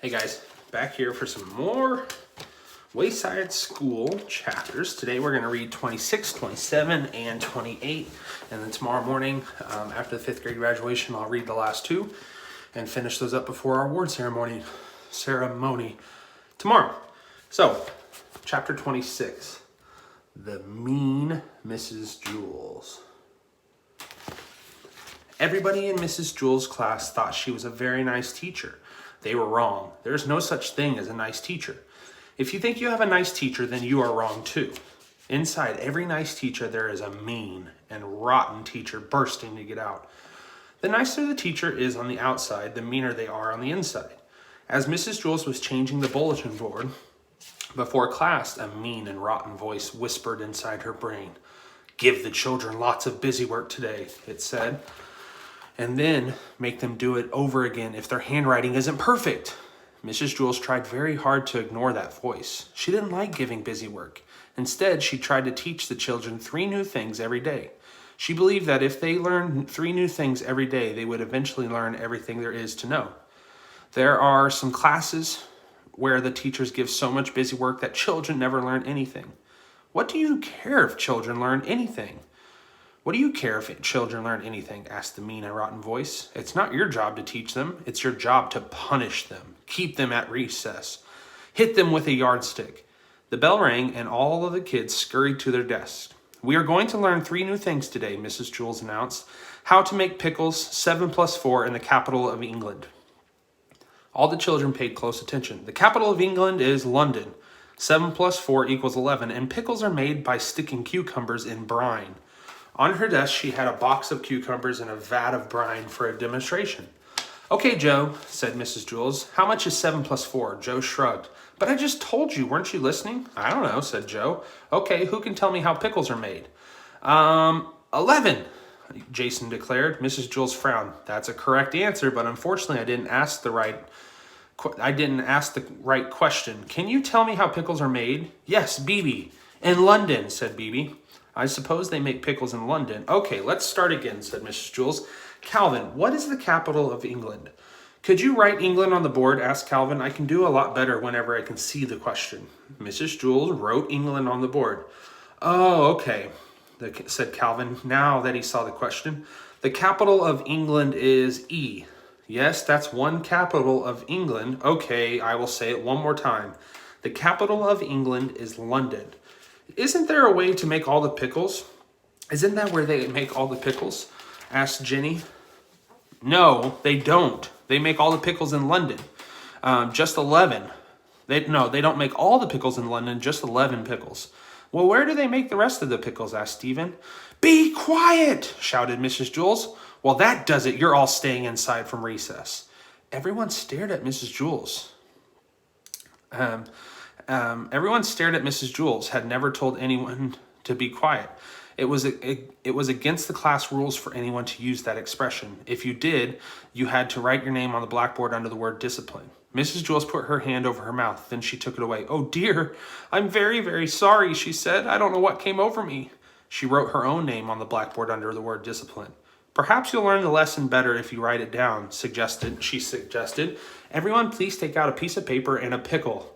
Hey guys, back here for some more Wayside School chapters. Today we're going to read 26, 27, and 28. And then tomorrow morning, after the 5th grade graduation, I'll read the last two and finish those up before our award ceremony tomorrow. So, chapter 26, The Mean Mrs. Jules. Everybody in Mrs. Jules' class thought she was a very nice teacher. They were wrong. There's no such thing as a nice teacher. If you think you have a nice teacher, then you are wrong too. Inside every nice teacher, there is a mean and rotten teacher bursting to get out. The nicer the teacher is on the outside, the meaner they are on the inside. As Mrs. Jules was changing the bulletin board before class, a mean and rotten voice whispered inside her brain. "Give the children lots of busy work today," it said. "And then make them do it over again if their handwriting isn't perfect." Mrs. Jules tried very hard to ignore that voice. She didn't like giving busy work. Instead, she tried to teach the children 3 new things every day. She believed that if they learned 3 new things every day, they would eventually learn everything there is to know. There are some classes where the teachers give so much busy work that children never learn anything. What do you care if children learn anything? "What do you care if children learn anything?" asked the mean and rotten voice. "It's not your job to teach them. It's your job to punish them. Keep them at recess. Hit them with a yardstick." The bell rang and all of the kids scurried to their desks. "We are going to learn 3 new things today," Mrs. Jules announced. "How to make pickles, 7 plus 4 in the capital of England." All the children paid close attention. The capital of England is London. 7 plus 4 equals 11, and pickles are made by sticking cucumbers in brine. On her desk, she had a box of cucumbers and a vat of brine for a demonstration. "Okay, Joe," said Mrs. Jules. "How much is 7 plus 4? Joe shrugged. "But I just told you, weren't you listening?" "I don't know," said Joe. "Okay, who can tell me how pickles are made?" 11, Jason declared. Mrs. Jules frowned. "That's a correct answer, but unfortunately I didn't ask the right question. Can you tell me how pickles are made?" "Yes, Beebe." "In London," said Beebe. "I suppose they make pickles in London." "Okay, let's start again," said Mrs. Jules. "Calvin, what is the capital of England?" "Could you write England on the board?" asked Calvin. "I can do a lot better whenever I can see the question." Mrs. Jules wrote England on the board. "Oh, okay," said Calvin, now that he saw the question. "The capital of England is E." "Yes, that's one capital of England." "Okay, I will say it one more time. The capital of England is London." "Isn't there a way to make all the pickles?" "Isn't that where they make all the pickles?" asked Jenny. "No, they don't. They make all the pickles in London. Just 11. They don't make all the pickles in London, just 11 pickles." "Well, where do they make the rest of the pickles?" asked Stephen. "Be quiet!" shouted Mrs. Jules. "Well, that does it. You're all staying inside from recess." Everyone stared at Mrs. Jules. Had never told anyone to be quiet. It was against the class rules for anyone to use that expression. If you did, you had to write your name on the blackboard under the word discipline. Mrs. Jules put her hand over her mouth, then she took it away. "Oh dear, I'm very, very sorry," she said. "I don't know what came over me." She wrote her own name on the blackboard under the word discipline. "Perhaps you'll learn the lesson better if you write it down," she suggested. "Everyone please take out a piece of paper and a pickle."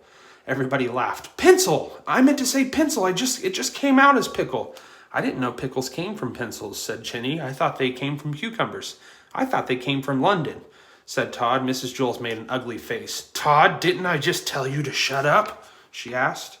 Everybody laughed. "Pencil! I meant to say pencil. It just came out as pickle." "I didn't know pickles came from pencils," said Jenny. "I thought they came from cucumbers." "I thought they came from London," said Todd. Mrs. Jules made an ugly face. "Todd, didn't I just tell you to shut up?" she asked.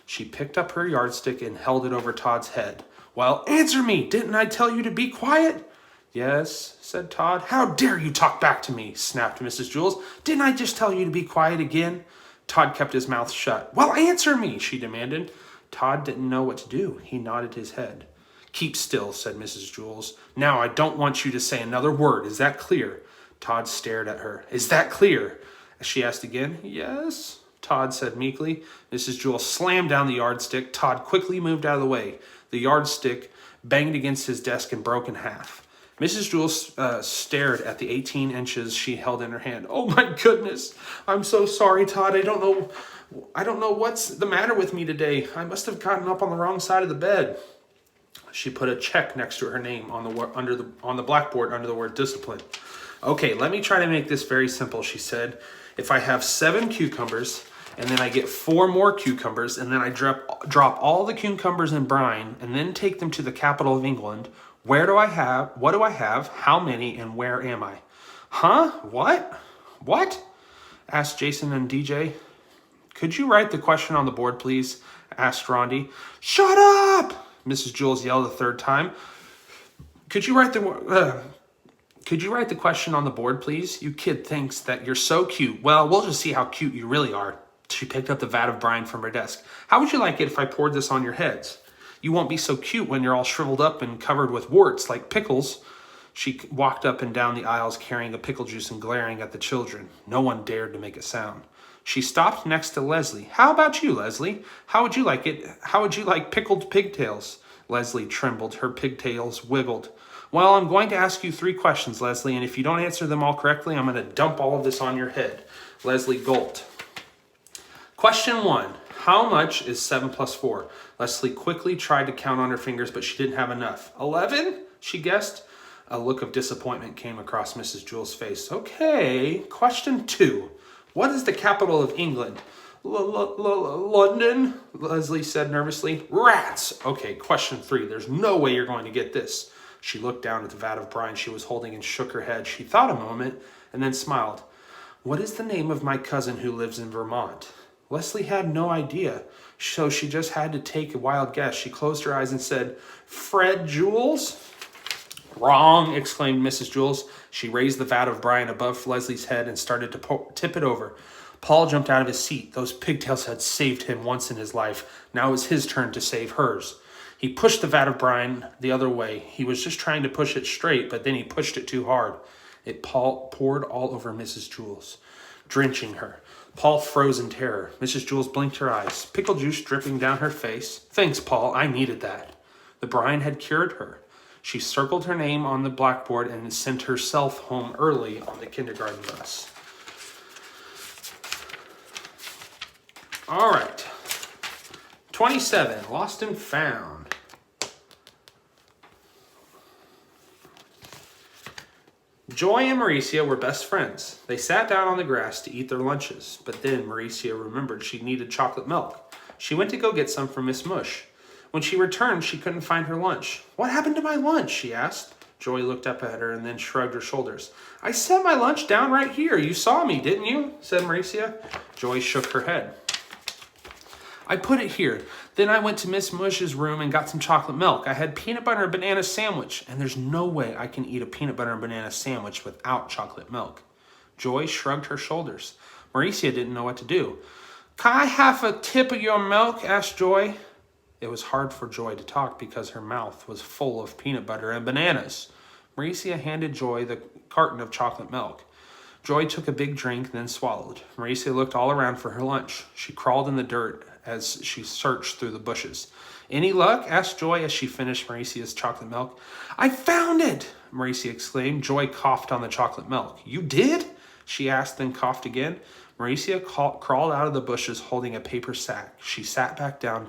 She picked up her yardstick and held it over Todd's head. "Well, answer me. Didn't I tell you to be quiet?" "Yes," said Todd. "How dare you talk back to me?" snapped Mrs. Jules. "Didn't I just tell you to be quiet again?" Todd kept his mouth shut. "Well, answer me," she demanded. Todd didn't know what to do. He nodded his head. "Keep still," said Mrs. Jules. "Now I don't want you to say another word. Is that clear?" Todd stared at her. "Is that clear?" she asked again. "Yes," Todd said meekly. Mrs. Jules slammed down the yardstick. Todd quickly moved out of the way. The yardstick banged against his desk and broke in half. Mrs. Jules stared at the 18 inches she held in her hand. "Oh my goodness, I'm so sorry, Todd. I don't know what's the matter with me today. I must have gotten up on the wrong side of the bed." She put a check next to her name on the blackboard under the word discipline. "Okay, let me try to make this very simple," she said. If I have 7 cucumbers, and then I get 4 more cucumbers, and then I drop all the cucumbers in brine, and then take them to the capital of England, what do I have, how many, and where am I? Huh? What? Asked Jason and DJ. Could you write the question on the board, please? Asked Rondi. Shut up! Mrs. Jules yelled a third time. Could you write the question on the board, please? You kid thinks that you're so cute. Well, we'll just see how cute you really are. She picked up the vat of brine from her desk. How would you like it if I poured this on your heads? You won't be so cute when you're all shriveled up and covered with warts like pickles. She walked up and down the aisles carrying a pickle juice and glaring at the children. No one dared to make a sound. She stopped next to Leslie. How about you, Leslie? How would you like it? How would you like pickled pigtails? Leslie trembled. Her pigtails wiggled. Well, I'm going to ask you 3 questions, Leslie, and if you don't answer them all correctly, I'm going to dump all of this on your head. Leslie gulped. Question 1. How much is 7 plus 4? Leslie quickly tried to count on her fingers, but she didn't have enough. 11? She guessed. A look of disappointment came across Mrs. Jules' face. Okay, question 2. What is the capital of England? London, Leslie said nervously. Rats! Okay, question 3. There's no way you're going to get this. She looked down at the vat of brine she was holding and shook her head. She thought a moment and then smiled. What is the name of my cousin who lives in Vermont? Leslie had no idea, so she just had to take a wild guess. She closed her eyes and said, Fred Jules? Wrong, exclaimed Mrs. Jules. She raised the vat of brine above Leslie's head and started to tip it over. Paul jumped out of his seat. Those pigtails had saved him once in his life. Now it was his turn to save hers. He pushed the vat of brine the other way. He was just trying to push it straight, but then he pushed it too hard. It poured all over Mrs. Jules, drenching her. Paul froze in terror. Mrs. Jules blinked her eyes, pickle juice dripping down her face. Thanks, Paul. I needed that. The brine had cured her. She circled her name on the blackboard and sent herself home early on the kindergarten bus. All right. 27, Lost and Found. Joy and Mauricia were best friends. They sat down on the grass to eat their lunches, but then Mauricia remembered she needed chocolate milk. She went to go get some from Miss Mush. When she returned, she couldn't find her lunch. What happened to my lunch? She asked. Joy looked up at her and then shrugged her shoulders. I set my lunch down right here. You saw me, didn't you? Said Mauricia. Joy shook her head. I put it here. Then I went to Miss Mush's room and got some chocolate milk. I had peanut butter and banana sandwich, and there's no way I can eat a peanut butter and banana sandwich without chocolate milk. Joy shrugged her shoulders. Mauricia didn't know what to do. Can I have a tip of your milk? Asked Joy. It was hard for Joy to talk because her mouth was full of peanut butter and bananas. Mauricia handed Joy the carton of chocolate milk. Joy took a big drink, then swallowed. Mauricia looked all around for her lunch. She crawled in the dirt as she searched through the bushes. Any luck? Asked Joy as she finished Mauricia's chocolate milk. I found it! Mauricia exclaimed. Joy coughed on the chocolate milk. You did? She asked, then coughed again. Mauricia crawled out of the bushes holding a paper sack. She sat back down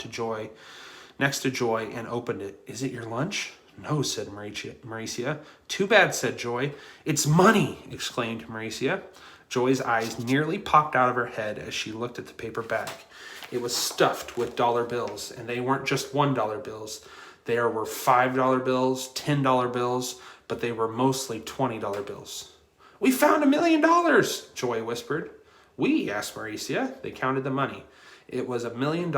next to Joy and opened it. Is it your lunch? No, said Mauricia. Too bad, said Joy. It's money, exclaimed Mauricia. Joy's eyes nearly popped out of her head as she looked at the paper bag. It was stuffed with dollar bills, and they weren't just $1 bills. There were $5 bills, $10 bills, but they were mostly $20 bills. We found $1 million, Joy whispered. We? Asked Mauricia. They counted the money. It was $1 million.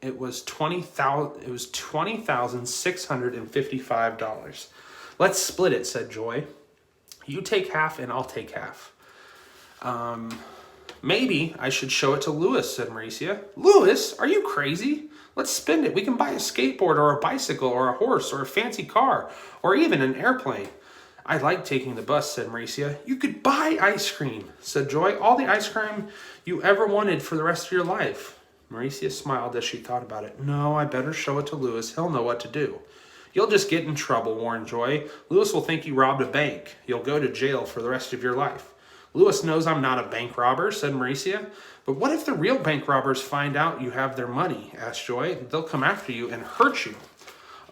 It was $20,655. Let's split it, said Joy. You take half and I'll take half. Maybe I should show it to Louis, said Mauricia. Louis, are you crazy? Let's spend it. We can buy a skateboard or a bicycle or a horse or a fancy car or even an airplane. I like taking the bus, said Mauricia. You could buy ice cream, said Joy. All the ice cream you ever wanted for the rest of your life. Mauricia smiled as she thought about it. No, I better show it to Louis. He'll know what to do. You'll just get in trouble, warned Joy. Louis will think you robbed a bank. You'll go to jail for the rest of your life. Louis knows I'm not a bank robber, said Mauricia. But what if the real bank robbers find out you have their money? Asked Joy. They'll come after you and hurt you.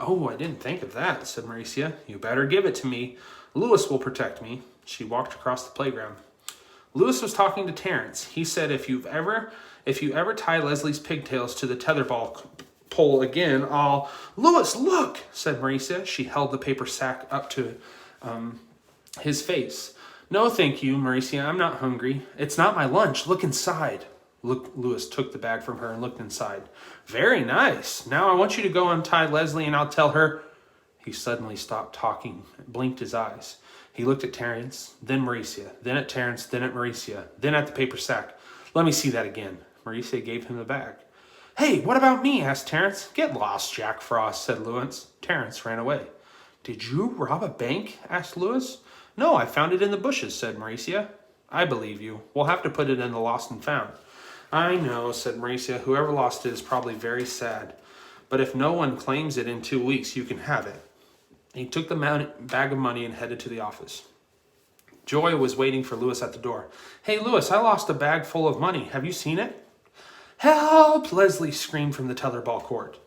Oh, I didn't think of that, said Mauricia. You better give it to me. Louis will protect me. She walked across the playground. Lewis was talking to Terrence. He said, if you ever tie Leslie's pigtails to the tetherball pole again, I'll... Lewis, look, said Marcia. She held the paper sack up to his face. No, thank you, Marcia. I'm not hungry. It's not my lunch. Look inside. Lewis took the bag from her and looked inside. Very nice. Now I want you to go untie Leslie and I'll tell her... He suddenly stopped talking, blinked his eyes. He looked at Terrence, then Marcia, then at Terrence, then at Marcia, then at the paper sack. Let me see that again. Marcia gave him the bag. Hey, what about me? Asked Terrence. Get lost, Jack Frost, said Lewis. Terrence ran away. Did you rob a bank? Asked Lewis. No, I found it in the bushes, said Marcia. I believe you. We'll have to put it in the lost and found. I know, said Marcia. Whoever lost it is probably very sad. But if no one claims it in 2 weeks, you can have it. He took the bag of money and headed to the office. Joy was waiting for Lewis at the door. Hey, Lewis, I lost a bag full of money. Have you seen it? Help! Leslie screamed from the tetherball court.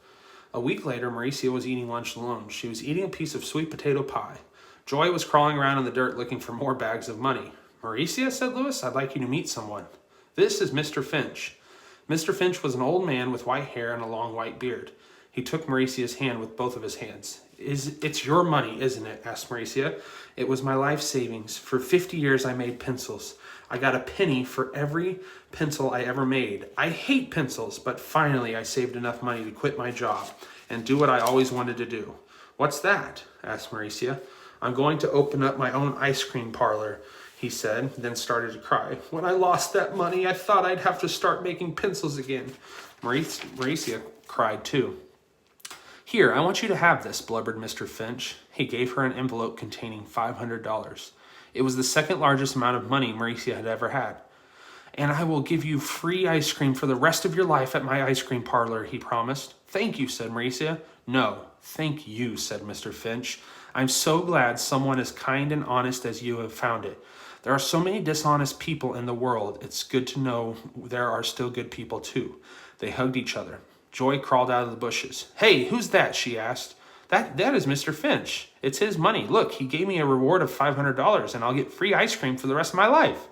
A week later, Marcia was eating lunch alone. She was eating a piece of sweet potato pie. Joy was crawling around in the dirt looking for more bags of money. Marcia, said Lewis, I'd like you to meet someone. This is Mr. Finch. Mr. Finch was an old man with white hair and a long white beard. He took Marcia's hand with both of his hands. It's your money, isn't it? Asked Marcia. It was my life savings. For 50 years, I made pencils. I got a penny for every pencil I ever made. I hate pencils, but finally I saved enough money to quit my job and do what I always wanted to do. What's that? Asked Marcia. I'm going to open up my own ice cream parlor, he said, then started to cry. When I lost that money, I thought I'd have to start making pencils again. Marcia cried too. Here, I want you to have this, blubbered Mr. Finch. He gave her an envelope containing $500. It was the second largest amount of money Marcia had ever had. And I will give you free ice cream for the rest of your life at my ice cream parlor, he promised. Thank you, said Marcia. No, thank you, said Mr. Finch. I'm so glad someone as kind and honest as you have found it. There are so many dishonest people in the world. It's good to know there are still good people, too. They hugged each other. Joy crawled out of the bushes. Hey, who's that? She asked. That is Mr. Finch. It's his money. Look, he gave me a reward of $500 and I'll get free ice cream for the rest of my life.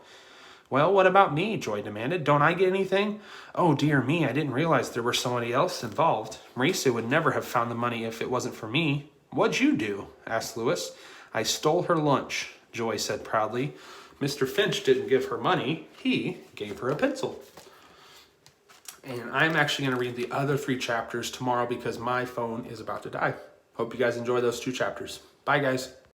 Well, what about me? Joy demanded. Don't I get anything? Oh, dear me, I didn't realize there was somebody else involved. Marcia would never have found the money if it wasn't for me. What'd you do? Asked Lewis. I stole her lunch, Joy said proudly. Mr. Finch didn't give her money. He gave her a pencil. And I'm actually going to read the other 3 chapters tomorrow because my phone is about to die. Hope you guys enjoy those 2 chapters. Bye, guys.